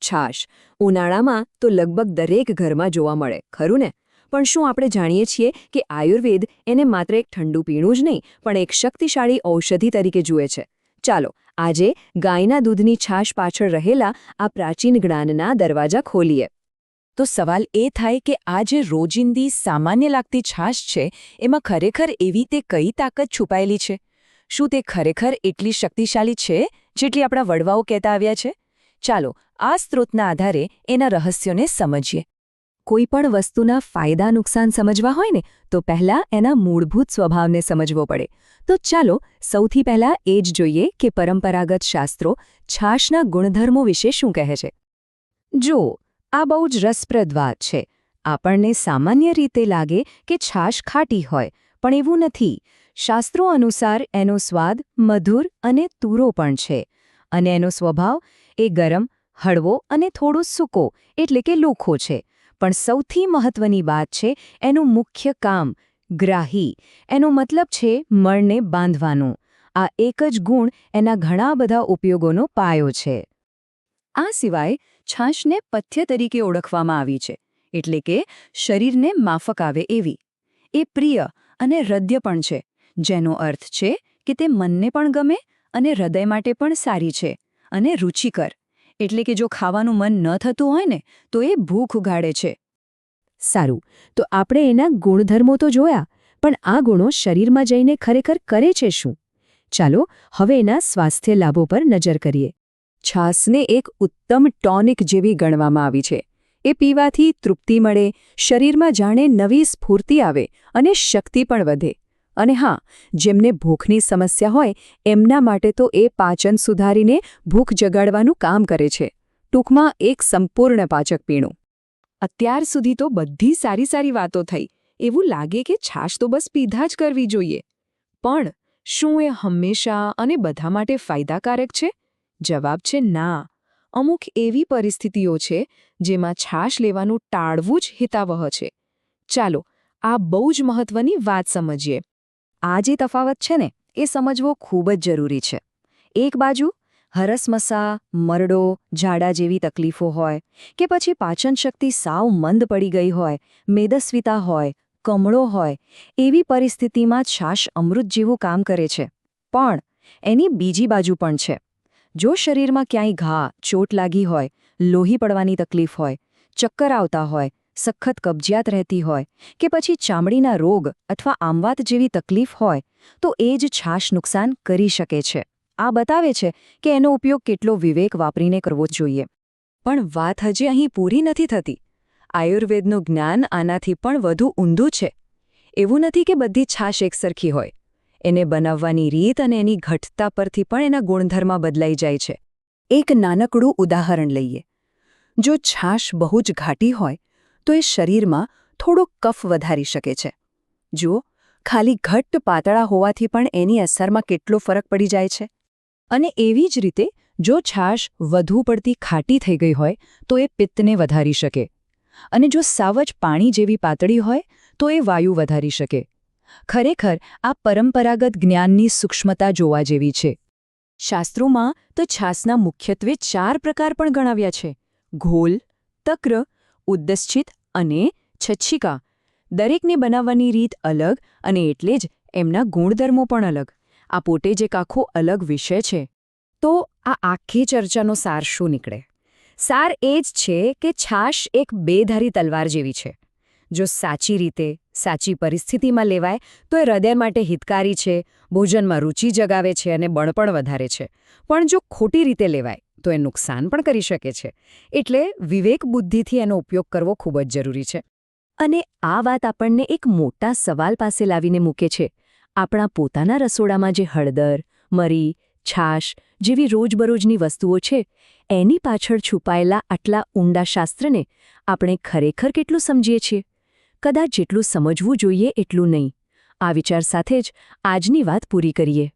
છાશ ઉનાળામાં તો લગભગ દરેક ઘરમાં જોવા મળે, ખરું ને? પણ શું આપણે જાણીએ છીએ કે આયુર્વેદ એને માત્ર એક ઠંડુ પીણું જ નહીં પણ એક શક્તિશાળી ઔષધિ તરીકે જુએ છે? ચાલો આજે ગાયના દૂધની છાશ પાછળ રહેલા આ પ્રાચીન જ્ઞાનના દરવાજા ખોલીએ. તો સવાલ એ થાય કે આ જે રોજિંદી સામાન્ય લાગતી છાશ છે એમાં ખરેખર એવી તે કઈ તાકાત છુપાયેલી છે? શું તે ખરેખર એટલી શક્તિશાળી છે જેટલી આપણા વડવાઓ કહેતા આવ્યા છે? ચાલો આ સ્ત્રોતના આધારે એના રહસ્યોને સમજીએ. કોઈ પણ વસ્તુના ફાયદા નુકસાન સમજવા હોય ને તો પહેલાં એના મૂળભૂત સ્વભાવને સમજવો પડે. તો ચાલો સૌથી પહેલાં એ જ જોઈએ કે પરંપરાગત શાસ્ત્રો છાશના ગુણધર્મો વિશે શું કહે છે. જો આ બહુ જ રસપ્રદ વાત છે. આપણને સામાન્ય રીતે લાગે કે છાશ ખાટી હોય, પણ એવું નથી. શાસ્ત્રો અનુસાર એનો સ્વાદ મધુર અને તુરો પણ છે, અને એનો સ્વભાવ એ ગરમ, હળવો અને થોડો સૂકો એટલે કે લુખો છે. પણ સૌથી મહત્વની વાત છે એનું મુખ્ય કામ, ગ્રાહી. એનો મતલબ છે મળને બાંધવાનું. આ એક જ ગુણ એના ઘણા બધા ઉપયોગોનો પાયો છે. આ સિવાય છાશને પથ્ય તરીકે ઓળખવામાં આવી છે, એટલે કે શરીરને માફક આવે એવી. એ પ્રિય અને હૃદય પણ છે, જેનો અર્થ છે કે તે મનને પણ ગમે અને હૃદય માટે પણ સારી છે. અને રુચિકર એટલે કે જો ખાવાનું મન ન થતું હોય ને તો એ ભૂખ ઉગાડે છે. સારું, તો આપણે એના ગુણધર્મો તો જોયા, પણ આ ગુણો શરીરમાં જઈને ખરેખર કરે છે શું? ચાલો હવે એના સ્વાસ્થ્ય લાભો પર નજર કરીએ. છાશને એક ઉત્તમ ટોનિક જેવી ગણવામાં આવી છે. એ પીવાથી તૃપ્તિ મળે, શરીરમાં જાણે નવી સ્ફૂર્તિ આવે અને શક્તિ પણ વધે. અને હા, જેમને ભૂખની સમસ્યા હોય એમના માટે તો એ પાચન સુધારીને ભૂખ જગાડવાનું કામ કરે છે. ટૂંકમાં એક સંપૂર્ણ પાચક પીણું. અત્યાર સુધી તો બધી સારી સારી વાતો થઈ. એવું લાગે કે છાશ તો બસ પીધા જ કરવી જોઈએ. પણ શું એ હંમેશા અને બધા માટે ફાયદાકારક છે? જવાબ છે ના. અમુક એવી પરિસ્થિતિઓ છે જેમાં છાશ લેવાનું ટાળવું જ હિતાવહ છે. ચાલો આ બહુ જ મહત્વની વાત સમજીએ. આ જે તફાવત છે ને એ સમજવો ખૂબ જ જરૂરી છે. એક બાજુ હરસમસા, મરડો, ઝાડા જેવી તકલીફો હોય કે પછી પાચનશક્તિ સાવ મંદ પડી ગઈ હોય, મેદસ્વીતા હોય, કમળો હોય, એવી પરિસ્થિતિમાં છાશ અમૃત જેવું કામ કરે છે. પણ એની બીજી બાજુ પણ છે. જો શરીરમાં ક્યાંય ઘા, ચોટ લાગી હોય, લોહી પડવાની તકલીફ હોય, ચક્કર આવતા હોય, સખત કબજિયાત રહેતી હોય કે પછી ચામડીના રોગ અથવા આમવાત જેવી તકલીફ હોય તો એ જ છાશ નુકસાન કરી શકે છે. આ બતાવે છે કે એનો ઉપયોગ કેટલો વિવેક વાપરીને કરવો જોઈએ. પણ વાત હજી અહીં પૂરી નથી થતી. આયુર્વેદનું જ્ઞાન આનાથી પણ વધુ ઊંધું છે. એવું નથી કે બધી છાશ એકસરખી હોય. એને બનાવવાની રીત અને એની ઘટતા પરથી પણ એના ગુણધર્મ બદલાઈ જાય છે. એક નાનકડું ઉદાહરણ લઈએ. જો છાશ બહુ જ ઘાટી હોય તો એ શરીરમાં થોડો કફ વધારી શકે છે. જુઓ, ખાલી ઘટ્ટ પાતળા હોવાથી પણ એની અસરમાં કેટલો ફરક પડી જાય છે. અને એવી જ રીતે જો છાશ વધુ પડતી ખાટી થઈ ગઈ હોય તો એ પિત્તને વધારી શકે. અને જો સાવ જ પાણી જેવી પાતળી હોય તો એ વાયુ વધારી શકે. ખરેખર આ પરંપરાગત જ્ઞાનની સૂક્ષ્મતા જોવા જેવી છે. શાસ્ત્રોમાં તો છાશના મુખ્યત્વે 4 પ્રકાર પણ ગણાવ્યા છે: ઘોલ, તક્ર, ઉદ્દશ્ચિત અને છચ્છિકા. દરેકને બનાવવાની રીત અલગ અને એટલે જ એમના ગુણધર્મો પણ અલગ. આ પોતે જ એક આખો અલગ વિષય છે. તો આ આખી ચર્ચાનો સાર શું નીકળે? સાર એ જ છે કે છાશ એક બેધારી તલવાર જેવી છે. જો સાચી રીતે, સાચી પરિસ્થિતિમાં લેવાય તો એ હૃદય માટે હિતકારી છે, ભોજનમાં રુચિ જગાવે છે અને બળ પણ વધારે છે. પણ જો ખોટી રીતે લેવાય તો એ નુકસાન પણ કરી શકે છે. એટલે વિવેક બુદ્ધિથી એનો ઉપયોગ કરવો ખૂબ જ જરૂરી છે. અને આ વાત આપણને એક મોટા સવાલ પાસે લાવીને મૂકે છે. આપણા પોતાના રસોડામાં જે હળદર, મરી, છાશ જેવી રોજબરોજની વસ્તુઓ છે, એની પાછળ છુપાયેલા આટલા ઊંડા શાસ્ત્રને આપણે ખરેખર કેટલું સમજીએ છીએ? કદાચ જેટલું સમજવું જોઈએ એટલું નહીં. આ વિચાર સાથે જ આજની વાત પૂરી કરીએ.